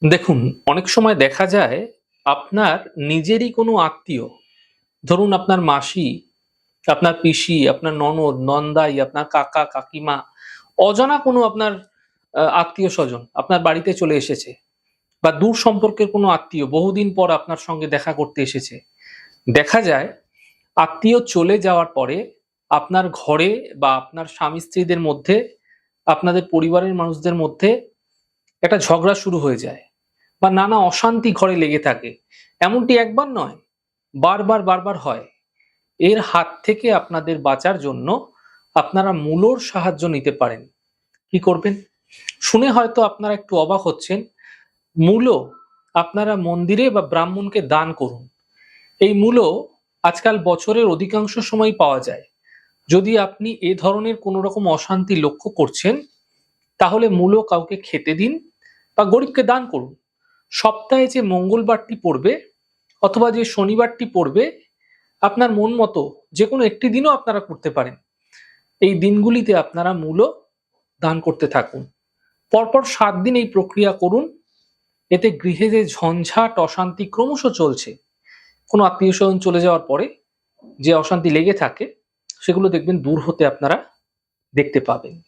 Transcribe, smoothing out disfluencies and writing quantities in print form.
দেখুন, অনেক সময় দেখা যায় আপনার নিজেরই কোনো আত্মীয়, ধরুন আপনার মাসি, আপনার পিসি, আপনার ননদ, নন্দাই, আপনার কাকা, কাকিমা, অজানা কোনো আপনার আত্মীয়স্বজন আপনার বাড়িতে চলে এসেছে বা দূর সম্পর্কের কোনো আত্মীয় বহুদিন পর আপনার সঙ্গে দেখা করতে এসেছে। দেখা যায় আত্মীয় চলে যাওয়ার পরে আপনার ঘরে বা আপনার স্বামী-স্ত্রীদের মধ্যে, আপনাদের পরিবারের মানুষদের মধ্যে একটা ঝগড়া শুরু হয়ে যায়। বা নানা অশান্তি ঘরে লেগে থাকে। এমনটি একবার নয়, বারবার হয়। এর হাত থেকে আপনাদের বাঁচার জন্য আপনারা মূলর সাহায্য নিতে পারেন। কি করবেন? শুনে হয়তো আপনারা একটু অবাক হচ্ছেন। মূলো আপনারা মন্দিরে বা ব্রাহ্মণকে দান করুন। এই মূলো আজকাল বছরের অধিকাংশ সময়ই পাওয়া যায়। যদি আপনি এ ধরনের কোনো রকম অশান্তি লক্ষ্য করছেন, তাহলে মূলো কাউকে খেতে দিন বা গরিবকে দান করুন। সপ্তাহে যে মঙ্গলবারটি পড়বে অথবা যে শনিবারটি পড়বে, আপনার মন মতো যেকোনো একটি দিনও আপনারা করতে পারেন। এই দিনগুলিতে আপনারা মূলো দান করতে থাকুন। পরপর ৭ দিন এই প্রক্রিয়া করুন। এতে গৃহে যে ঝঞ্ঝাট, অশান্তি ক্রমশ চলছে, কোনো আত্মীয়স্বজন চলে যাওয়ার পরে যে অশান্তি লেগে থাকে, সেগুলো দেখবেন দূর হতে আপনারা দেখতে পাবেন।